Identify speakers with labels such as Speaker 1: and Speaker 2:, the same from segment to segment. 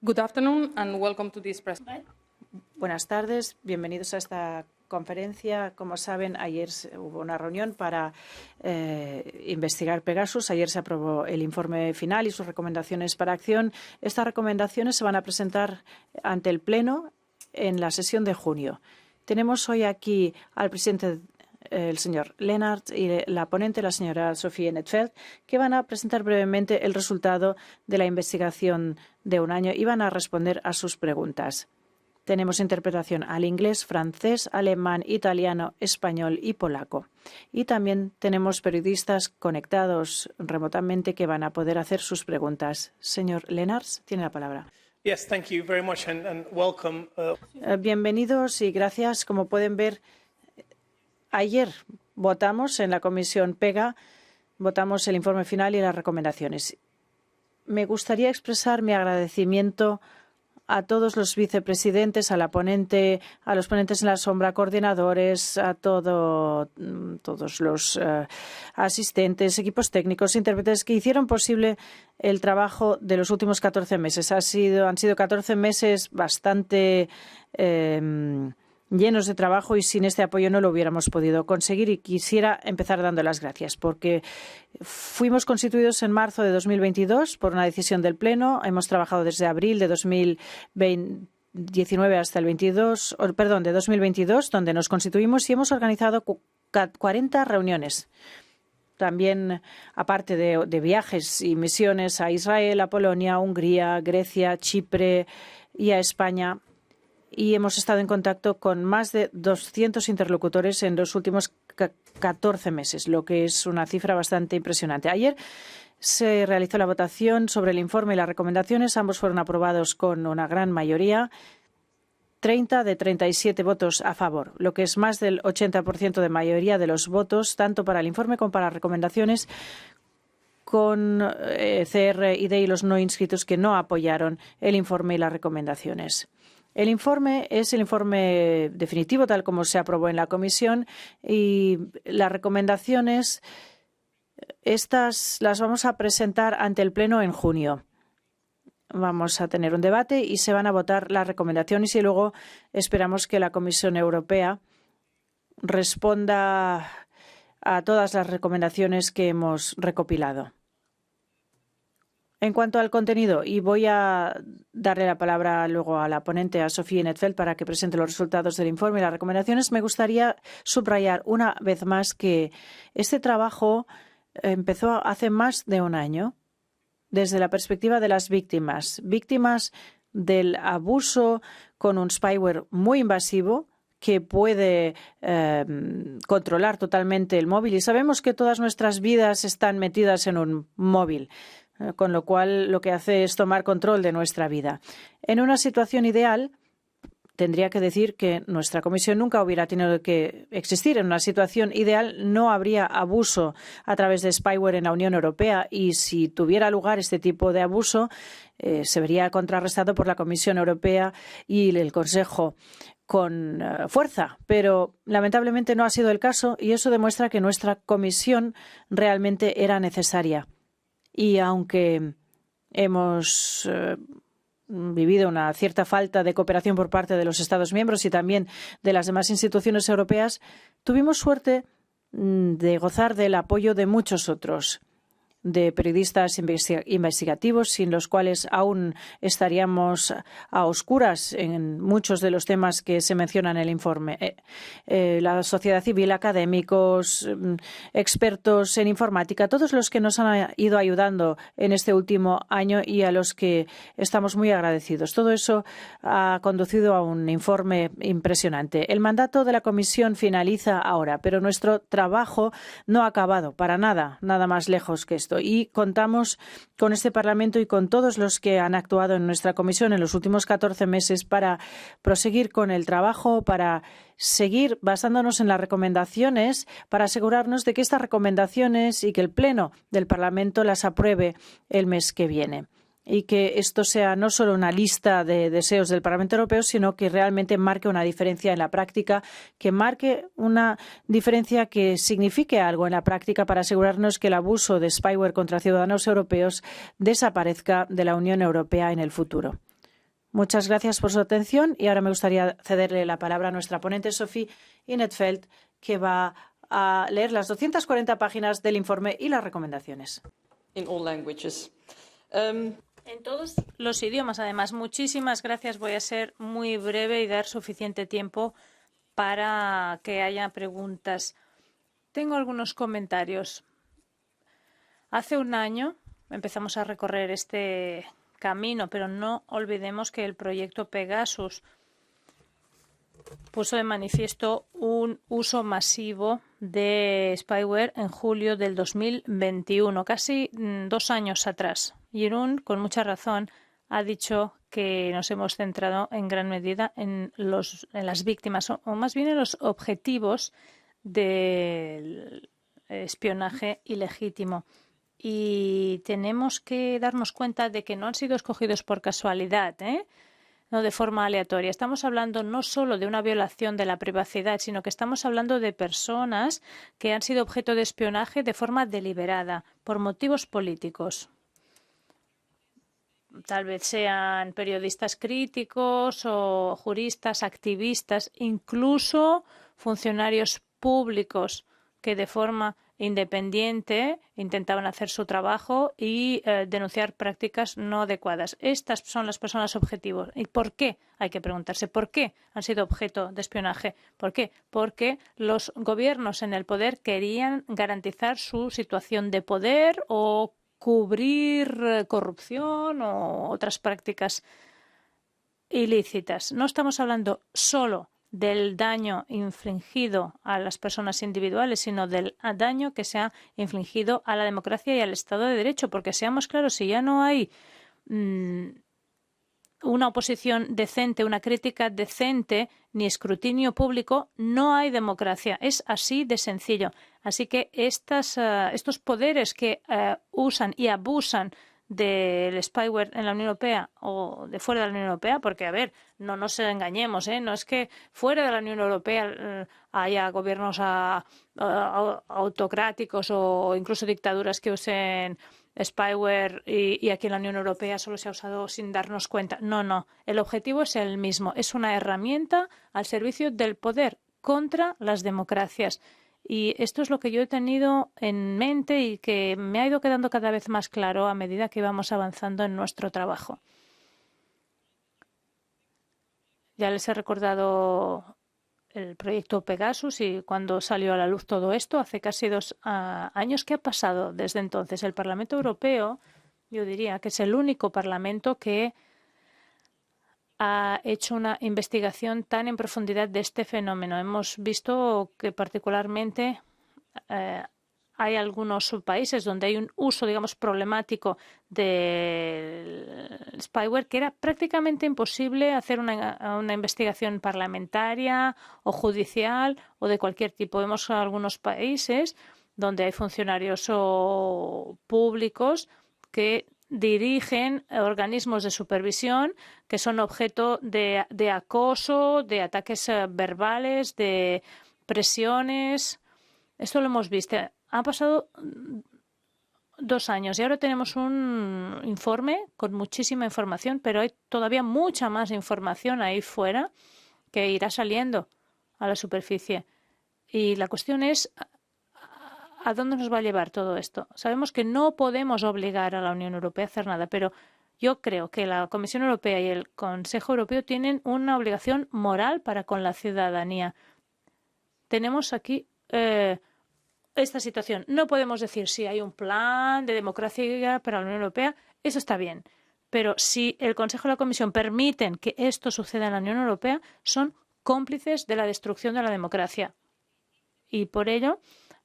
Speaker 1: Good afternoon and welcome to this press.
Speaker 2: Buenas tardes, bienvenidos a esta conferencia. Como saben, ayer hubo una reunión para investigar Pegasus. Ayer se aprobó el informe final y sus recomendaciones para acción. Estas recomendaciones se van a presentar ante el Pleno en la sesión de junio. Tenemos hoy aquí al presidente, el señor Lenaerts, y la ponente, la señora Sophie In 't Veld, que van a presentar brevemente el resultado de la investigación de un año y van a responder a sus preguntas. Tenemos interpretación al inglés, francés, alemán, italiano, español y polaco. Y también tenemos periodistas conectados remotamente que van a poder hacer sus preguntas. Señor Lenaerts, tiene la palabra.
Speaker 3: Yes, thank you very much and welcome.
Speaker 2: Bienvenidos y gracias. Como pueden ver, ayer votamos en la Comisión PEGA, votamos el informe final y las recomendaciones. Me gustaría expresar mi agradecimiento a todos los vicepresidentes, a la ponente, a los ponentes en la sombra, coordinadores, a todos los asistentes, equipos técnicos, intérpretes que hicieron posible el trabajo de los últimos 14 meses. Han sido 14 meses bastante llenos de trabajo y sin este apoyo no lo hubiéramos podido conseguir. Y quisiera empezar dando las gracias porque fuimos constituidos en marzo de 2022 por una decisión del Pleno. Hemos trabajado desde abril de 2019 hasta el de 2022, donde nos constituimos y hemos organizado 40 reuniones. También, aparte de viajes y misiones a Israel, a Polonia, a Hungría, Grecia, Chipre y a España. Y hemos estado en contacto con más de 200 interlocutores en los últimos 14 meses, lo que es una cifra bastante impresionante. Ayer se realizó la votación sobre el informe y las recomendaciones. Ambos fueron aprobados con una gran mayoría, 30 de 37 votos a favor, lo que es más del 80% de mayoría de los votos, tanto para el informe como para las recomendaciones, con CR, ID y los no inscritos que no apoyaron el informe y las recomendaciones. El informe es el informe definitivo, tal como se aprobó en la comisión, y las recomendaciones, estas las vamos a presentar ante el Pleno en junio. Vamos a tener un debate y se van a votar las recomendaciones y luego esperamos que la Comisión Europea responda a todas las recomendaciones que hemos recopilado. En cuanto al contenido, y voy a darle la palabra luego a la ponente, a Sophie In 't Veld, para que presente los resultados del informe y las recomendaciones, me gustaría subrayar una vez más que este trabajo empezó hace más de un año desde la perspectiva de las víctimas del abuso con un spyware muy invasivo que puede controlar totalmente el móvil. Y sabemos que todas nuestras vidas están metidas en un móvil, con lo cual lo que hace es tomar control de nuestra vida. En una situación ideal, tendría que decir que nuestra comisión nunca hubiera tenido que existir. En una situación ideal no habría abuso a través de spyware en la Unión Europea y si tuviera lugar este tipo de abuso se vería contrarrestado por la Comisión Europea y el Consejo con fuerza, pero lamentablemente no ha sido el caso y eso demuestra que nuestra comisión realmente era necesaria. Y aunque hemos vivido una cierta falta de cooperación por parte de los Estados miembros y también de las demás instituciones europeas, tuvimos suerte de gozar del apoyo de muchos otros, de periodistas investigativos, sin los cuales aún estaríamos a oscuras en muchos de los temas que se mencionan en el informe. La sociedad civil, académicos, expertos en informática, todos los que nos han ido ayudando en este último año y a los que estamos muy agradecidos. Todo eso ha conducido a un informe impresionante. El mandato de la Comisión finaliza ahora, pero nuestro trabajo no ha acabado para nada más lejos que esto. Y contamos con este Parlamento y con todos los que han actuado en nuestra comisión en los últimos 14 meses para proseguir con el trabajo, para seguir basándonos en las recomendaciones, para asegurarnos de que estas recomendaciones y que el Pleno del Parlamento las apruebe el mes que viene. Y que esto sea no solo una lista de deseos del Parlamento Europeo, sino que realmente marque una diferencia en la práctica, que marque una diferencia que signifique algo en la práctica para asegurarnos que el abuso de spyware contra ciudadanos europeos desaparezca de la Unión Europea en el futuro. Muchas gracias por su atención y ahora me gustaría cederle la palabra a nuestra ponente Sophie in 't Veld, que va a leer las 240 páginas del informe y las recomendaciones.
Speaker 4: In all languages.
Speaker 5: En todos los idiomas, además. Muchísimas gracias. Voy a ser muy breve y dar suficiente tiempo para que haya preguntas. Tengo algunos comentarios. Hace un año empezamos a recorrer este camino, pero no olvidemos que el proyecto Pegasus puso de manifiesto un uso masivo de spyware en julio del 2021, casi 2 años atrás. Jeroen, con mucha razón, ha dicho que nos hemos centrado en gran medida en las víctimas, o más bien en los objetivos del espionaje ilegítimo. Y tenemos que darnos cuenta de que no han sido escogidos por casualidad, no de forma aleatoria. Estamos hablando no solo de una violación de la privacidad, sino que estamos hablando de personas que han sido objeto de espionaje de forma deliberada, por motivos políticos. Tal vez sean periodistas críticos o juristas, activistas, incluso funcionarios públicos que de forma independiente intentaban hacer su trabajo y denunciar prácticas no adecuadas. Estas son las personas objetivos. ¿Y por qué? Hay que preguntarse por qué han sido objeto de espionaje. ¿Por qué? Porque los gobiernos en el poder querían garantizar su situación de poder o cubrir corrupción o otras prácticas ilícitas. No estamos hablando solo del daño infligido a las personas individuales, sino del daño que se ha infligido a la democracia y al Estado de Derecho, porque seamos claros, si ya no hay una oposición decente, una crítica decente, ni escrutinio público, no hay democracia. Es así de sencillo. Así que estos poderes que usan y abusan del spyware en la Unión Europea o de fuera de la Unión Europea, porque, a ver, no nos engañemos, no es que fuera de la Unión Europea haya gobiernos autocráticos o incluso dictaduras que usen spyware y aquí en la Unión Europea solo se ha usado sin darnos cuenta. No. El objetivo es el mismo. Es una herramienta al servicio del poder contra las democracias. Y esto es lo que yo he tenido en mente y que me ha ido quedando cada vez más claro a medida que íbamos avanzando en nuestro trabajo. Ya les he recordado el proyecto Pegasus y cuando salió a la luz todo esto, hace casi 2 años. ¿Qué ha pasado desde entonces? El Parlamento Europeo, yo diría que es el único parlamento que ha hecho una investigación tan en profundidad de este fenómeno. Hemos visto que particularmente hay algunos países donde hay un uso, digamos, problemático del spyware que era prácticamente imposible hacer una investigación parlamentaria o judicial o de cualquier tipo. Vemos algunos países donde hay funcionarios públicos que dirigen organismos de supervisión que son objeto de acoso, de ataques verbales, de presiones. Esto lo hemos visto. Han pasado 2 años y ahora tenemos un informe con muchísima información, pero hay todavía mucha más información ahí fuera que irá saliendo a la superficie. Y la cuestión es ¿a dónde nos va a llevar todo esto? Sabemos que no podemos obligar a la Unión Europea a hacer nada, pero yo creo que la Comisión Europea y el Consejo Europeo tienen una obligación moral para con la ciudadanía. Tenemos aquí esta situación. No podemos decir si hay un plan de democracia para la Unión Europea. Eso está bien. Pero si el Consejo y la Comisión permiten que esto suceda en la Unión Europea, son cómplices de la destrucción de la democracia. Y por ello,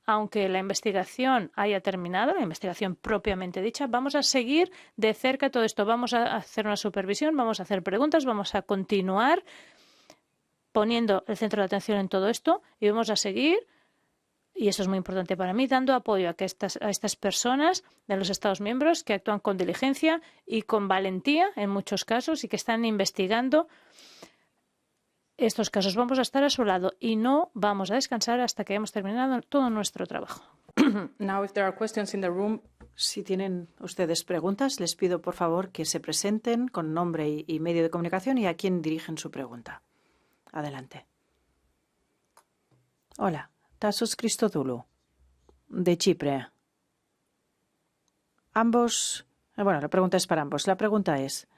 Speaker 5: aunque la investigación haya terminado, la investigación propiamente dicha, vamos a seguir de cerca todo esto. Vamos a hacer una supervisión, vamos a hacer preguntas, vamos a continuar poniendo el centro de atención en todo esto y vamos a seguir, y eso es muy importante para mí, dando apoyo a estas personas de los Estados miembros que actúan con diligencia y con valentía en muchos casos y que están investigando estos casos. Vamos a estar a su lado y no vamos a descansar hasta que hayamos terminado todo nuestro trabajo.
Speaker 1: Now, if there are questions in the room,
Speaker 2: Si tienen ustedes preguntas, les pido por favor que se presenten con nombre y medio de comunicación y a quién dirigen su pregunta. Adelante. Hola, Tassos Christodoulou, de Chipre. La pregunta es para ambos. La pregunta es,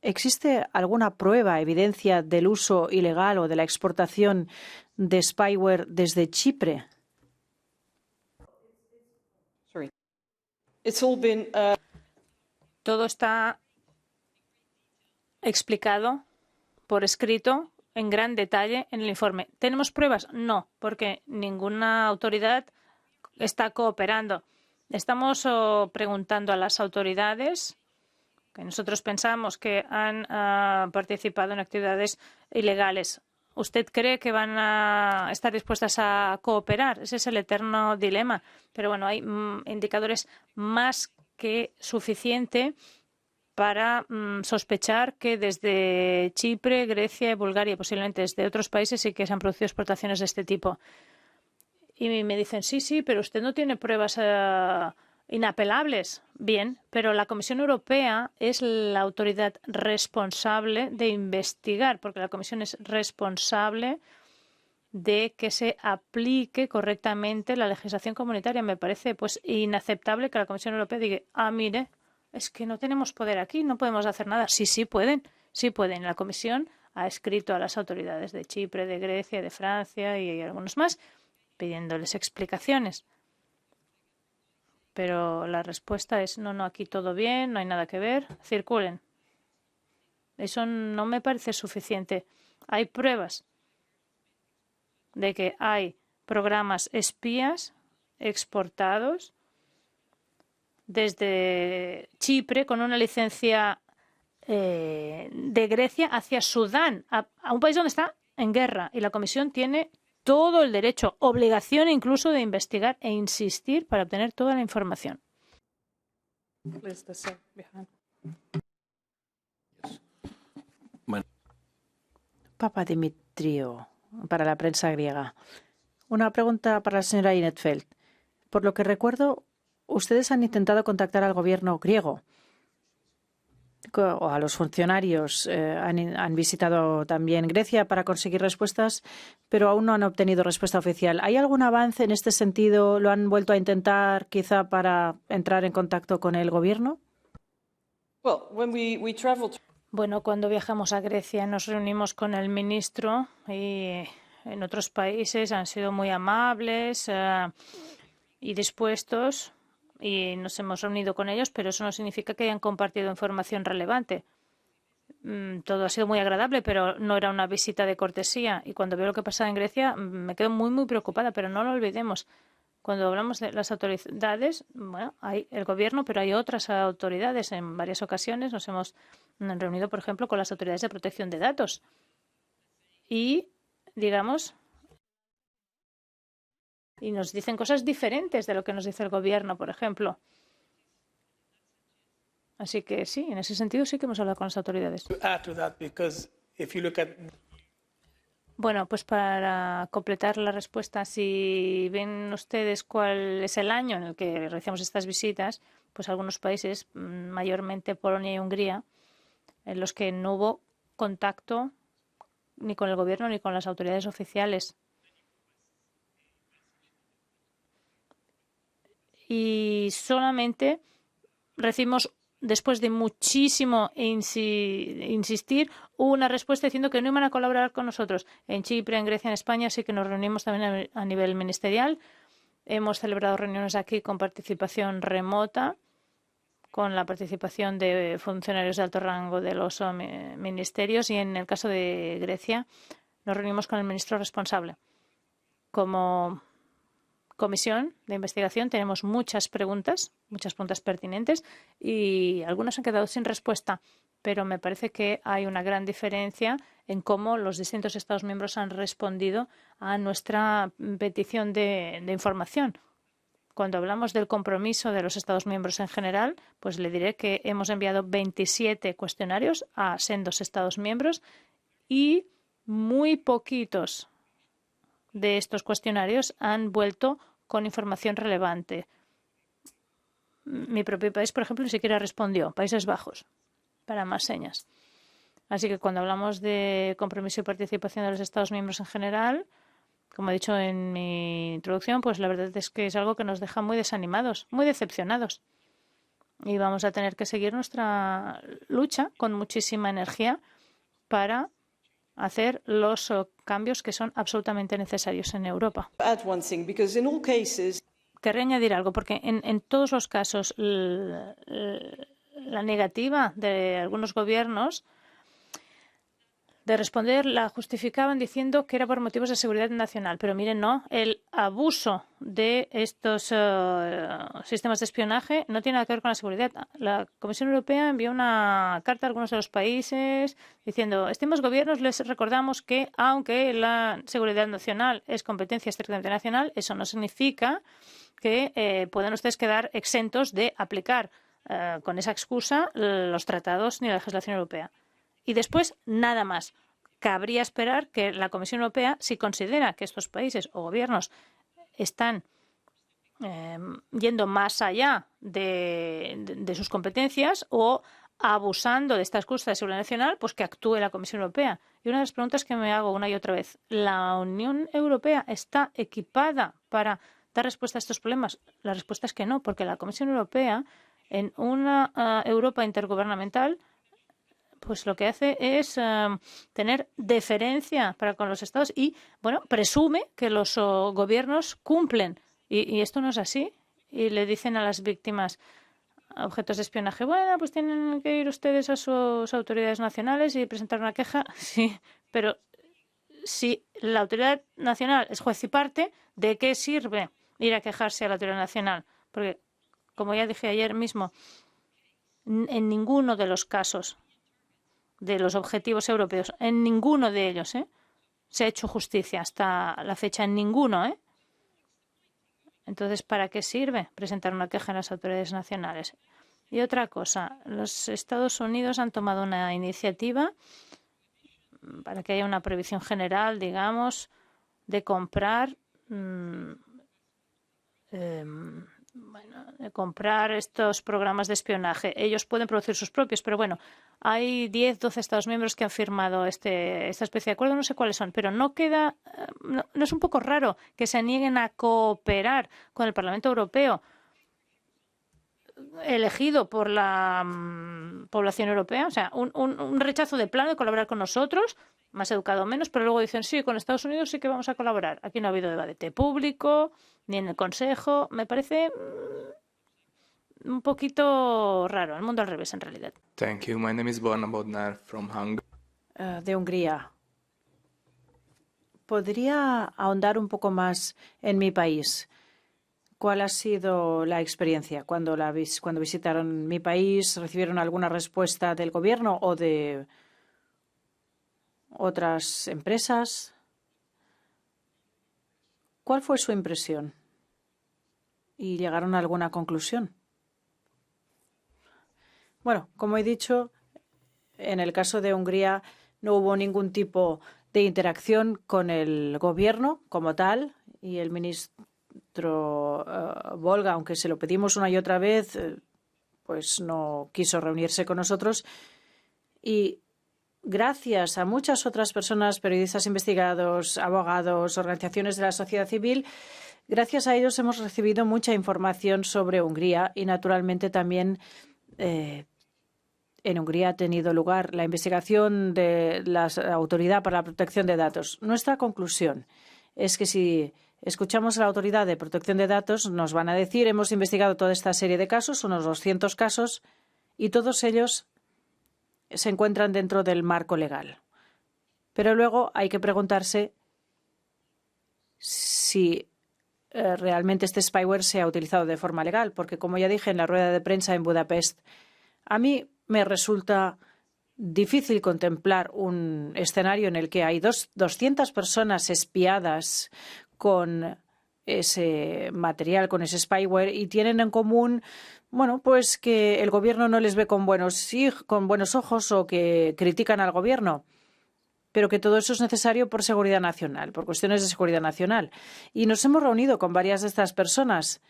Speaker 2: ¿existe alguna prueba, evidencia del uso ilegal o de la exportación de spyware desde Chipre?
Speaker 5: Todo está explicado por escrito en gran detalle en el informe. ¿Tenemos pruebas? No, porque ninguna autoridad está cooperando. Estamos preguntando a las autoridades que nosotros pensamos que han participado en actividades ilegales. ¿Usted cree que van a estar dispuestas a cooperar? Ese es el eterno dilema. Pero bueno, hay indicadores más que suficiente para sospechar que desde Chipre, Grecia y Bulgaria, posiblemente desde otros países, sí que se han producido exportaciones de este tipo. Y me dicen, sí, pero usted no tiene pruebas inapelables. Bien, pero la Comisión Europea es la autoridad responsable de investigar, porque la Comisión es responsable de que se aplique correctamente la legislación comunitaria. Me parece pues inaceptable que la Comisión Europea diga, mire, es que no tenemos poder aquí, no podemos hacer nada. Sí pueden. La Comisión ha escrito a las autoridades de Chipre, de Grecia, de Francia y algunos más pidiéndoles explicaciones. Pero la respuesta es no, aquí todo bien, no hay nada que ver, circulen. Eso no me parece suficiente. Hay pruebas de que hay programas espías exportados desde Chipre con una licencia de Grecia hacia Sudán, a un país donde está en guerra. Y la Comisión tiene todo el derecho, obligación incluso de investigar e insistir para obtener toda la información.
Speaker 2: Papa Dimitriou, para la prensa griega. Una pregunta para la señora Inetfeld. Por lo que recuerdo, ustedes han intentado contactar al gobierno griego o a los funcionarios. Han visitado también Grecia para conseguir respuestas, pero aún no han obtenido respuesta oficial. ¿Hay algún avance en este sentido? ¿Lo han vuelto a intentar quizá para entrar en contacto con el gobierno?
Speaker 5: Bueno, cuando viajamos a Grecia nos reunimos con el ministro y en otros países han sido muy amables y dispuestos y nos hemos reunido con ellos, pero eso no significa que hayan compartido información relevante. Todo ha sido muy agradable, pero no era una visita de cortesía. Y cuando veo lo que pasa en Grecia me quedo muy preocupada, pero no lo olvidemos. Cuando hablamos de las autoridades, bueno, hay el gobierno, pero hay otras autoridades. En varias ocasiones nos hemos reunido, por ejemplo, con las autoridades de protección de datos. Y, digamos, y nos dicen cosas diferentes de lo que nos dice el gobierno, por ejemplo. Así que sí, en ese sentido sí que hemos hablado con las autoridades. Bueno, pues para completar la respuesta, si ven ustedes cuál es el año en el que realizamos estas visitas, pues algunos países, mayormente Polonia y Hungría, en los que no hubo contacto ni con el gobierno ni con las autoridades oficiales. Y solamente recibimos, después de muchísimo insistir, una respuesta diciendo que no iban a colaborar con nosotros. En Chipre, en Grecia, en España sí que nos reunimos también a nivel ministerial. Hemos celebrado reuniones aquí con participación remota, con la participación de funcionarios de alto rango de los ministerios, y en el caso de Grecia nos reunimos con el ministro responsable. Como comisión de investigación tenemos muchas preguntas pertinentes y algunas han quedado sin respuesta, pero me parece que hay una gran diferencia en cómo los distintos Estados miembros han respondido a nuestra petición de información. Cuando hablamos del compromiso de los Estados miembros en general, pues le diré que hemos enviado 27 cuestionarios a sendos Estados miembros y muy poquitos de estos cuestionarios han vuelto con información relevante. mi propio país, por ejemplo, ni siquiera respondió, Países Bajos, para más señas. Así que cuando hablamos de compromiso y participación de los Estados miembros en general, como he dicho en mi introducción, pues la verdad es que es algo que nos deja muy desanimados, muy decepcionados. Y vamos a tener que seguir nuestra lucha con muchísima energía para hacer los cambios que son absolutamente necesarios en Europa. Querría añadir algo, porque en todos los casos la negativa de algunos gobiernos de responder la justificaban diciendo que era por motivos de seguridad nacional. Pero miren, no, el abuso de estos sistemas de espionaje no tiene nada que ver con la seguridad. La Comisión Europea envió una carta a algunos de los países diciendo, estimados gobiernos, les recordamos que aunque la seguridad nacional es competencia estrictamente nacional, eso no significa que puedan ustedes quedar exentos de aplicar con esa excusa los tratados ni la legislación europea. Y después, nada más. Cabría esperar que la Comisión Europea, si considera que estos países o gobiernos están yendo más allá de sus competencias o abusando de esta excusa de seguridad nacional, pues que actúe la Comisión Europea. Y una de las preguntas que me hago una y otra vez, ¿la Unión Europea está equipada para dar respuesta a estos problemas? La respuesta es que no, porque la Comisión Europea, en una Europa intergubernamental, pues lo que hace es tener deferencia para con los estados y, bueno, presume que los gobiernos cumplen. Y esto no es así. Y le dicen a las víctimas objetos de espionaje, bueno, pues tienen que ir ustedes a sus autoridades nacionales y presentar una queja. Sí, pero si la autoridad nacional es juez y parte, ¿de qué sirve ir a quejarse a la autoridad nacional? Porque, como ya dije ayer mismo, en ninguno de los casos de los objetivos europeos, en ninguno de ellos se ha hecho justicia hasta la fecha, en ninguno. Entonces, ¿para qué sirve presentar una queja en las autoridades nacionales? Y otra cosa, los Estados Unidos han tomado una iniciativa para que haya una prohibición general, digamos, de comprar de comprar estos programas de espionaje. Ellos pueden producir sus propios, pero bueno, hay 10, 12 Estados miembros que han firmado esta especie de acuerdo, no sé cuáles son, pero no es un poco raro que se nieguen a cooperar con el Parlamento Europeo elegido por la población europea, o sea, un rechazo de plano de colaborar con nosotros, más educado o menos, pero luego dicen, sí, con Estados Unidos sí que vamos a colaborar. Aquí no ha habido debate público, ni en el Consejo. Me parece un poquito raro, el mundo al revés en realidad.
Speaker 6: Thank you. My name is Borna Bodnar from Hungary.
Speaker 2: De Hungría. ¿Podría ahondar un poco más en mi país? ¿Cuál ha sido la experiencia cuando visitaron mi país? ¿Recibieron alguna respuesta del gobierno o de otras empresas? ¿Cuál fue su impresión? ¿Y llegaron a alguna conclusión? Bueno, como he dicho, en el caso de Hungría no hubo ningún tipo de interacción con el gobierno como tal, y el ministro Volga, aunque se lo pedimos una y otra vez, pues no quiso reunirse con nosotros. Y gracias a muchas otras personas, periodistas investigados, abogados, organizaciones de la sociedad civil, gracias a ellos hemos recibido mucha información sobre Hungría y, naturalmente, también en Hungría ha tenido lugar la investigación de la Autoridad para la Protección de Datos. Nuestra conclusión es que si escuchamos a la Autoridad de Protección de Datos, nos van a decir, hemos investigado toda esta serie de casos, unos 200 casos, y todos ellos se encuentran dentro del marco legal. Pero luego hay que preguntarse si realmente este spyware se ha utilizado de forma legal, porque, como ya dije en la rueda de prensa en Budapest, a mí me resulta difícil contemplar un escenario en el que hay 200 personas espiadas con ese material, con ese spyware, y tienen en común, bueno, pues que el gobierno no les ve con buenos ojos o que critican al gobierno, pero que todo eso es necesario por seguridad nacional, por cuestiones de seguridad nacional. Y nos hemos reunido con varias de estas personas.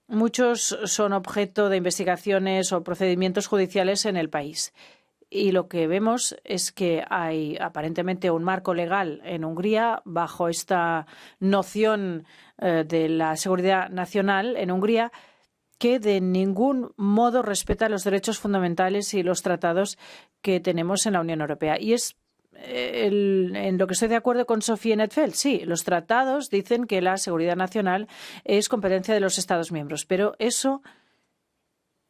Speaker 2: Muchos son objeto de investigaciones o procedimientos judiciales en el país. Y lo que vemos es que hay aparentemente un marco legal en Hungría bajo esta noción de la seguridad nacional en Hungría que de ningún modo respeta los derechos fundamentales y los tratados que tenemos en la Unión Europea. Y es en lo que estoy de acuerdo con Sofía in 't Veld. Sí, los tratados dicen que la seguridad nacional es competencia de los Estados miembros, pero eso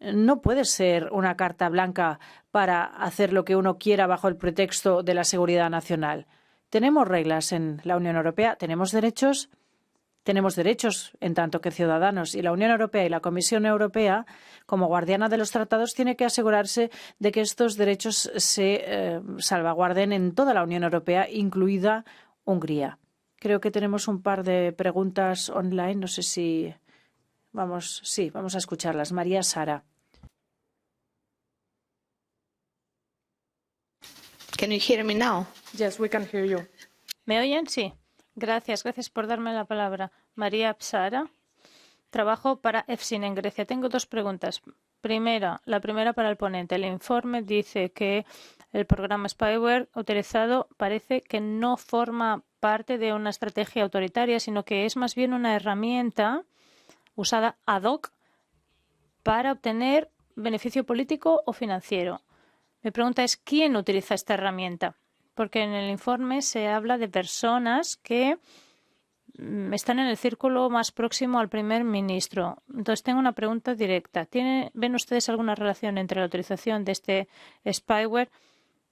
Speaker 2: no puede ser una carta blanca para hacer lo que uno quiera bajo el pretexto de la seguridad nacional. Tenemos reglas en la Unión Europea, tenemos derechos en tanto que ciudadanos, y la Unión Europea y la Comisión Europea, como guardiana de los tratados, tiene que asegurarse de que estos derechos se salvaguarden en toda la Unión Europea, incluida Hungría. Creo que tenemos un par de preguntas online. No sé si vamos a escucharlas. María Sara.
Speaker 7: Can you hear me now?
Speaker 1: Yes, we can hear you.
Speaker 5: ¿Me oyen? Sí. Gracias por darme la palabra. María Psara. Trabajo para EFSIN en Grecia. Tengo dos preguntas. La primera para el ponente. El informe dice que el programa Spyware utilizado parece que no forma parte de una estrategia autoritaria, sino que es más bien una herramienta usada ad hoc para obtener beneficio político o financiero. Mi pregunta es, ¿quién utiliza esta herramienta? Porque en el informe se habla de personas que están en el círculo más próximo al primer ministro. Entonces, tengo una pregunta directa. ¿Ven ustedes alguna relación entre la utilización de este spyware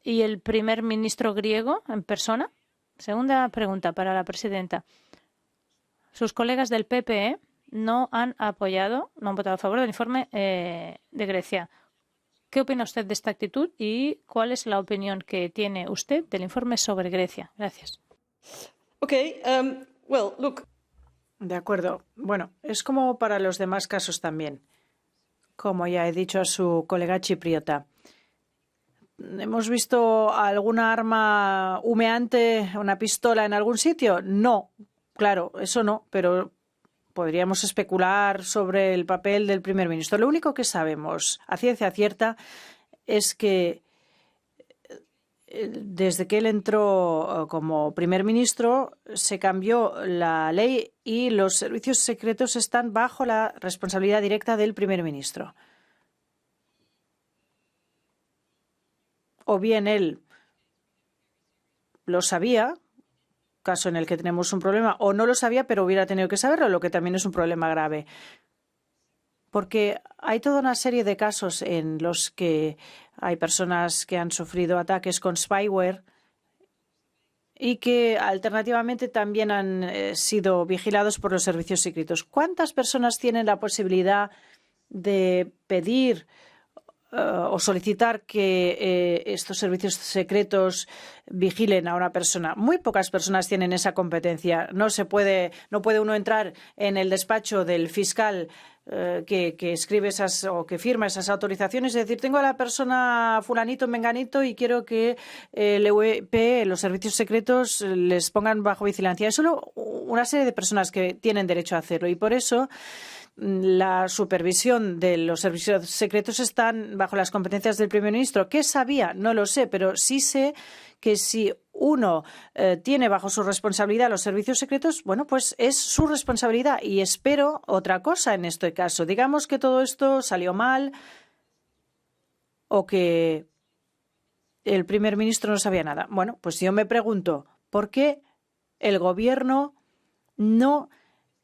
Speaker 5: y el primer ministro griego en persona? Segunda pregunta para la presidenta. Sus colegas del PPE no han votado a favor del informe de Grecia. ¿Qué opina usted de esta actitud y cuál es la opinión que tiene usted del informe sobre Grecia? Gracias.
Speaker 4: Well, look.
Speaker 2: De acuerdo. Bueno, es como para los demás casos también. Como ya he dicho a su colega chipriota. ¿Hemos visto alguna arma humeante, una pistola en algún sitio? No, claro, eso no, pero podríamos especular sobre el papel del primer ministro. Lo único que sabemos a ciencia cierta es que desde que él entró como primer ministro se cambió la ley y los servicios secretos están bajo la responsabilidad directa del primer ministro. O bien él lo sabía, caso en el que tenemos un problema, o no lo sabía, pero hubiera tenido que saberlo, lo que también es un problema grave. Porque hay toda una serie de casos en los que hay personas que han sufrido ataques con spyware y que alternativamente también han sido vigilados por los servicios secretos. ¿Cuántas personas tienen la posibilidad de pedir o solicitar que estos servicios secretos vigilen a una persona? Muy pocas personas tienen esa competencia. No puede uno entrar en el despacho del fiscal que escribe o que firma esas autorizaciones y decir, tengo a la persona fulanito, menganito y quiero que el EUP, los servicios secretos, les pongan bajo vigilancia. Hay solo una serie de personas que tienen derecho a hacerlo y por eso la supervisión de los servicios secretos están bajo las competencias del primer ministro. ¿Qué sabía? No lo sé, pero sí sé que si uno tiene bajo su responsabilidad los servicios secretos, bueno, pues es su responsabilidad. Y espero otra cosa en este caso. Digamos que todo esto salió mal o que el primer ministro no sabía nada. Bueno, pues yo me pregunto, ¿por qué el gobierno no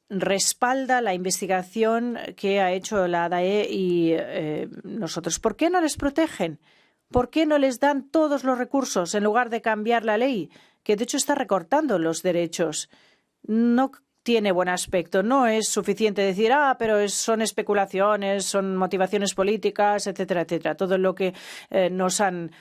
Speaker 2: respalda la investigación que ha hecho la DAE y nosotros? ¿Por qué no les protegen? ¿Por qué no les dan todos los recursos en lugar de cambiar la ley, que de hecho está recortando los derechos? No tiene buen aspecto. No es suficiente decir, pero son especulaciones, son motivaciones políticas, etcétera, etcétera. Todo lo que nos han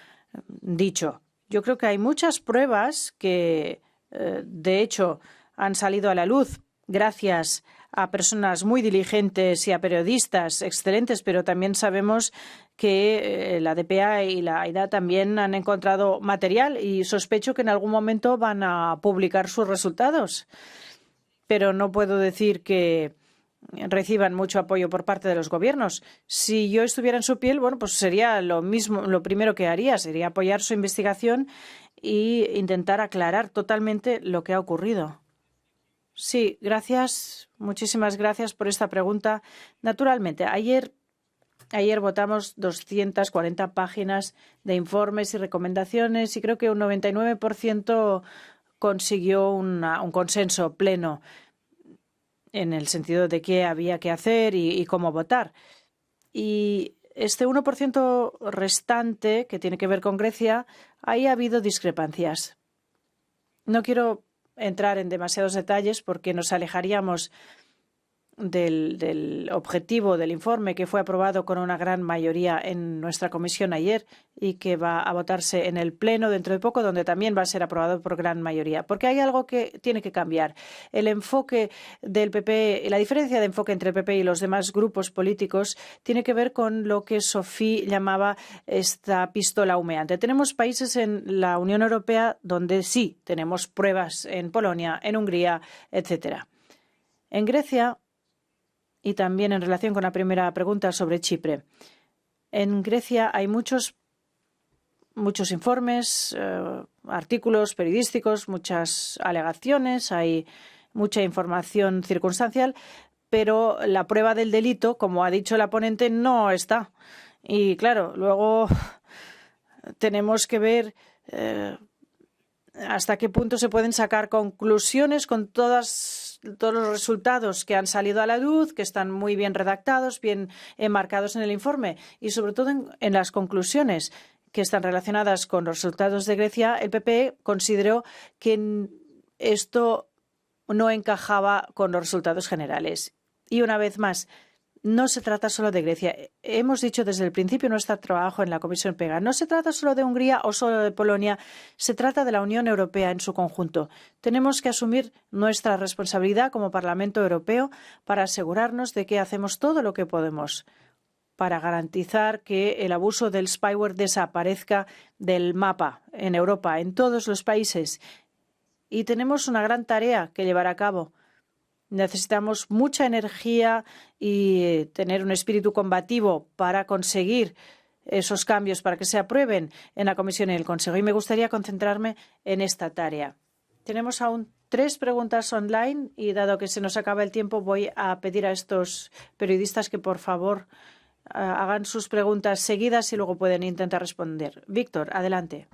Speaker 2: dicho. Yo creo que hay muchas pruebas que, de hecho, han salido a la luz gracias a personas muy diligentes y a periodistas excelentes, pero también sabemos que la DPA y la AIDA también han encontrado material y sospecho que en algún momento van a publicar sus resultados. Pero no puedo decir que reciban mucho apoyo por parte de los gobiernos. Si yo estuviera en su piel, bueno, pues sería lo mismo, lo primero que haría sería apoyar su investigación e intentar aclarar totalmente lo que ha ocurrido. Sí, gracias. Muchísimas gracias por esta pregunta. Naturalmente, ayer votamos 240 páginas de informes y recomendaciones y creo que un 99% consiguió un consenso pleno en el sentido de qué había que hacer y cómo votar. Y este 1% restante, que tiene que ver con Grecia, ahí ha habido discrepancias. No quiero entrar en demasiados detalles porque nos alejaríamos del objetivo del informe que fue aprobado con una gran mayoría en nuestra comisión ayer y que va a votarse en el Pleno dentro de poco, donde también va a ser aprobado por gran mayoría. Porque hay algo que tiene que cambiar. El enfoque del PP, la diferencia de enfoque entre el PP y los demás grupos políticos tiene que ver con lo que Sophie llamaba esta pistola humeante. Tenemos países en la Unión Europea donde sí tenemos pruebas, en Polonia, en Hungría, etcétera. En Grecia, y también en relación con la primera pregunta sobre Chipre. En Grecia hay muchos informes, artículos periodísticos, muchas alegaciones, hay mucha información circunstancial, pero la prueba del delito, como ha dicho la ponente, no está. Y claro, luego tenemos que ver hasta qué punto se pueden sacar conclusiones con todos los resultados que han salido a la luz, que están muy bien redactados, bien enmarcados en el informe y sobre todo en las conclusiones que están relacionadas con los resultados de Grecia. El PP consideró que esto no encajaba con los resultados generales. Y una vez más, no se trata solo de Grecia. Hemos dicho desde el principio nuestro trabajo en la Comisión PEGA. No se trata solo de Hungría o solo de Polonia. Se trata de la Unión Europea en su conjunto. Tenemos que asumir nuestra responsabilidad como Parlamento Europeo para asegurarnos de que hacemos todo lo que podemos para garantizar que el abuso del spyware desaparezca del mapa en Europa, en todos los países. Y tenemos una gran tarea que llevar a cabo. Necesitamos mucha energía y tener un espíritu combativo para conseguir esos cambios, para que se aprueben en la Comisión y el Consejo. Y me gustaría concentrarme en esta tarea. Tenemos aún 3 preguntas online y dado que se nos acaba el tiempo, voy a pedir a estos periodistas que por favor hagan sus preguntas seguidas y luego pueden intentar responder. Víctor, adelante.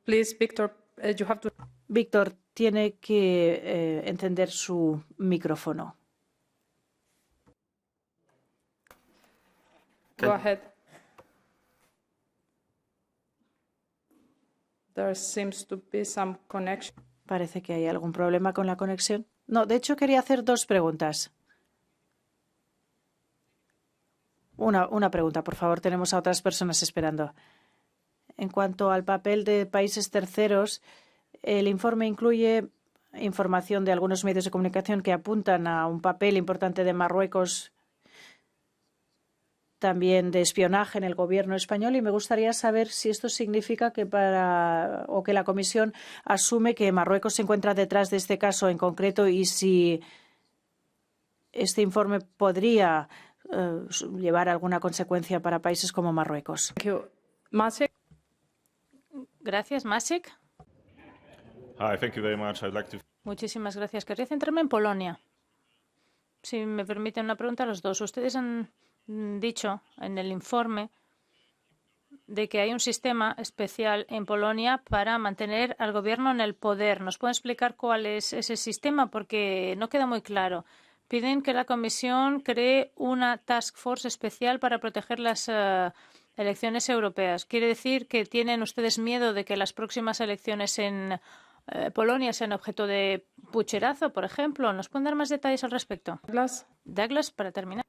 Speaker 1: Please, Victor, you have to...
Speaker 2: Víctor, tiene que encender su micrófono.
Speaker 1: Go ahead. There seems to be some connection.
Speaker 2: Parece que hay algún problema con la conexión. No, de hecho quería hacer 2 preguntas. Una pregunta, por favor. Tenemos a otras personas esperando. En cuanto al papel de países terceros, el informe incluye información de algunos medios de comunicación que apuntan a un papel importante de Marruecos, también de espionaje en el gobierno español, y me gustaría saber si esto significa que que la Comisión asume que Marruecos se encuentra detrás de este caso en concreto y si este informe podría llevar alguna consecuencia para países como Marruecos.
Speaker 1: Thank you. Maciek?
Speaker 5: Gracias, Maciek.
Speaker 8: Hi, thank you very much. I'd like to...
Speaker 5: Muchísimas gracias. Querría centrarme en Polonia. Si me permiten una pregunta a los dos. Ustedes han dicho en el informe de que hay un sistema especial en Polonia para mantener al gobierno en el poder. ¿Nos pueden explicar cuál es ese sistema? Porque no queda muy claro. Piden que la Comisión cree una task force especial para proteger las elecciones europeas. ¿Quiere decir que tienen ustedes miedo de que las próximas elecciones en Polonia sean objeto de pucherazo, por ejemplo? ¿Nos pueden dar más detalles al respecto? Douglas, para terminar.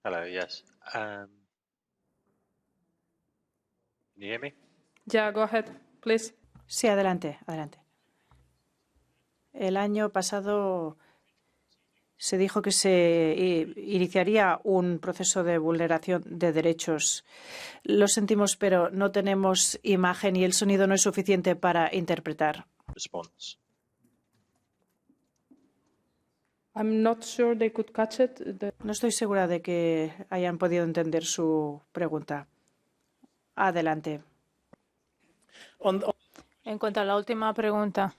Speaker 9: Hello, yes. Can you hear me?
Speaker 1: Yeah, go ahead, please.
Speaker 2: Sí, adelante. El año pasado Se dijo que se iniciaría un proceso de vulneración de derechos. Lo sentimos, pero no tenemos imagen y el sonido no es suficiente para interpretar.
Speaker 9: Response.
Speaker 1: I'm not sure they could catch it.
Speaker 2: No estoy segura de que hayan podido entender su pregunta. Adelante.
Speaker 5: En cuanto a la última pregunta,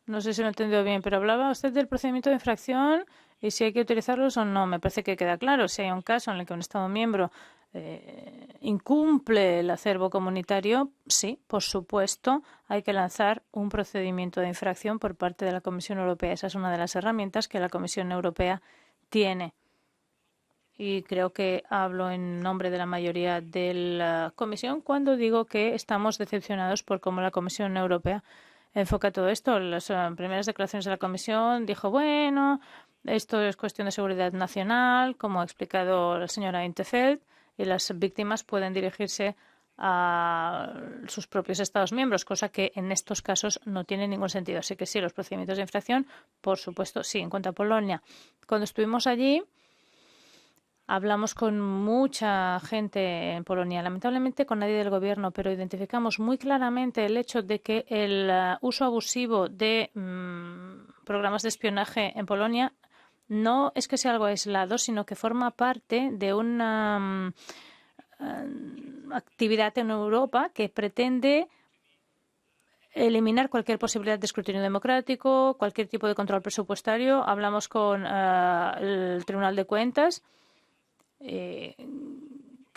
Speaker 5: no sé si lo he entendido bien, pero hablaba usted del procedimiento de infracción y si hay que utilizarlos o no. Me parece que queda claro. Si hay un caso en el que un Estado miembro incumple el acervo comunitario, sí, por supuesto, hay que lanzar un procedimiento de infracción por parte de la Comisión Europea. Esa es una de las herramientas que la Comisión Europea tiene. Y creo que hablo en nombre de la mayoría de la Comisión cuando digo que estamos decepcionados por cómo la Comisión Europea enfoca todo esto. Las primeras declaraciones de la Comisión dijo, bueno, esto es cuestión de seguridad nacional, como ha explicado la señora in 't Veld, y las víctimas pueden dirigirse a sus propios Estados miembros, cosa que en estos casos no tiene ningún sentido. Así que sí, los procedimientos de infracción, por supuesto, sí. En cuanto a Polonia, cuando estuvimos allí, hablamos con mucha gente en Polonia, lamentablemente con nadie del gobierno, pero identificamos muy claramente el hecho de que el uso abusivo de programas de espionaje en Polonia no es que sea algo aislado, sino que forma parte de una actividad en Europa que pretende eliminar cualquier posibilidad de escrutinio democrático, cualquier tipo de control presupuestario. Hablamos con el Tribunal de Cuentas, que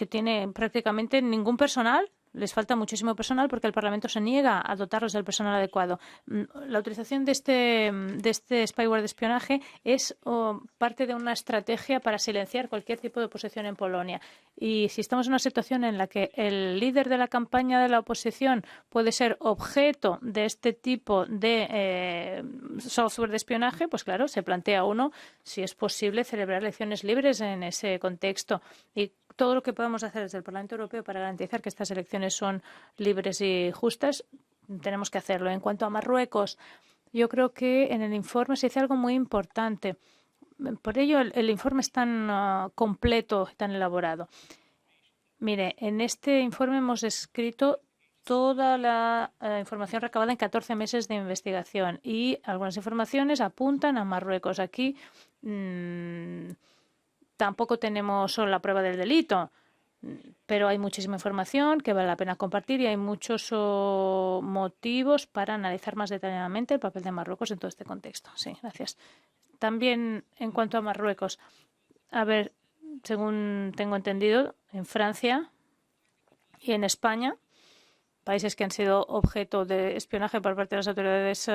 Speaker 5: tiene prácticamente ningún personal. Les falta muchísimo personal porque el Parlamento se niega a dotarlos del personal adecuado. La utilización de este spyware de espionaje es parte de una estrategia para silenciar cualquier tipo de oposición en Polonia. Y si estamos en una situación en la que el líder de la campaña de la oposición puede ser objeto de este tipo de software de espionaje, pues claro, se plantea uno si es posible celebrar elecciones libres en ese contexto. Y todo lo que podamos hacer desde el Parlamento Europeo para garantizar que estas elecciones son libres y justas, tenemos que hacerlo. En cuanto a Marruecos, yo creo que en el informe se dice algo muy importante. Por ello, el informe es tan completo, tan elaborado. Mire, en este informe hemos escrito toda la información recabada en 14 meses de investigación y algunas informaciones apuntan a Marruecos. Aquí tampoco tenemos solo la prueba del delito, pero hay muchísima información que vale la pena compartir y hay muchos motivos para analizar más detalladamente el papel de Marruecos en todo este contexto. Sí, gracias. También en cuanto a Marruecos, a ver, según tengo entendido, en Francia y en España, países que han sido objeto de espionaje por parte de las autoridades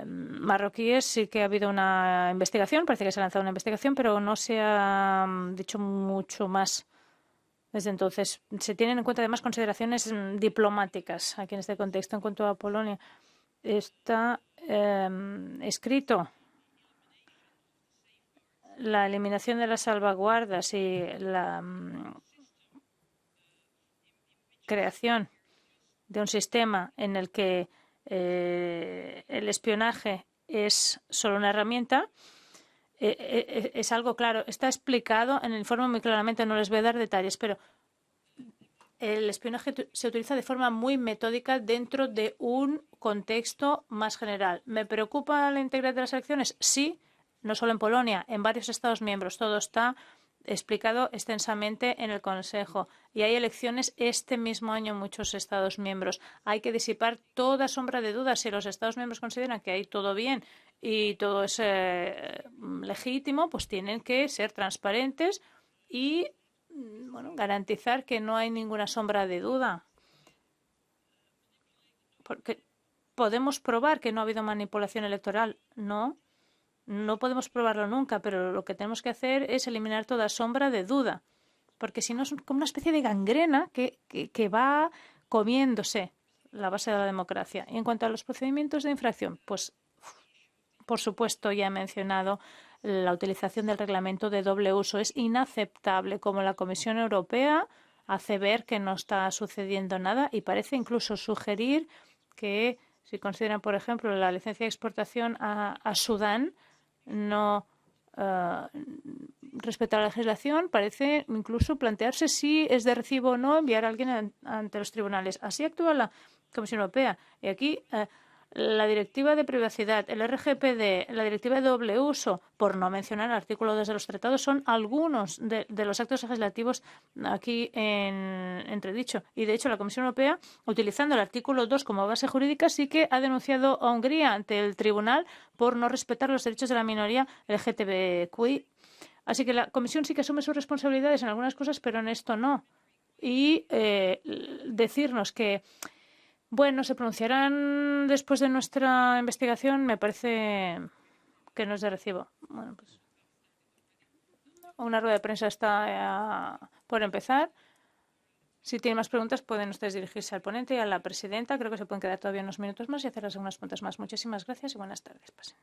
Speaker 5: marroquíes, sí que ha habido una investigación, parece que se ha lanzado una investigación, pero no se ha dicho mucho más desde entonces. Se tienen en cuenta además consideraciones diplomáticas aquí en este contexto. En cuanto a Polonia, está escrito la eliminación de las salvaguardas y la creación de un sistema en el que el espionaje es solo una herramienta, es algo claro. Está explicado en el informe muy claramente, no les voy a dar detalles, pero el espionaje se utiliza de forma muy metódica dentro de un contexto más general. ¿Me preocupa la integridad de las elecciones? Sí, no solo en Polonia, en varios Estados miembros. Todo está explicado extensamente en el Consejo. Y hay elecciones este mismo año en muchos Estados miembros. Hay que disipar toda sombra de dudas. Si los Estados miembros consideran que hay todo bien y todo es legítimo, pues tienen que ser transparentes y garantizar que no hay ninguna sombra de duda. Porque podemos probar que no ha habido manipulación electoral. No podemos probarlo nunca, pero lo que tenemos que hacer es eliminar toda sombra de duda, porque si no es como una especie de gangrena que va comiéndose la base de la democracia. Y en cuanto a los procedimientos de infracción, pues por supuesto ya he mencionado la utilización del reglamento de doble uso. Es inaceptable como la Comisión Europea hace ver que no está sucediendo nada y parece incluso sugerir que si consideran, por ejemplo, la licencia de exportación a Sudán, no respeta la legislación, parece incluso plantearse si es de recibo o no enviar a alguien ante los tribunales. Así actúa la Comisión Europea. Y aquí la Directiva de Privacidad, el RGPD, la Directiva de doble uso, por no mencionar el artículo 2 de los tratados, son algunos de los actos legislativos aquí en entredicho. Y, de hecho, la Comisión Europea, utilizando el artículo 2 como base jurídica, sí que ha denunciado a Hungría ante el tribunal por no respetar los derechos de la minoría LGTBQI. Así que la Comisión sí que asume sus responsabilidades en algunas cosas, pero en esto no. Y decirnos que bueno, se pronunciarán después de nuestra investigación, me parece que no es de recibo. Bueno, pues una rueda de prensa está por empezar. Si tienen más preguntas, pueden ustedes dirigirse al ponente y a la presidenta. Creo que se pueden quedar todavía unos minutos más y hacer algunas preguntas más. Muchísimas gracias y buenas tardes. Pasen.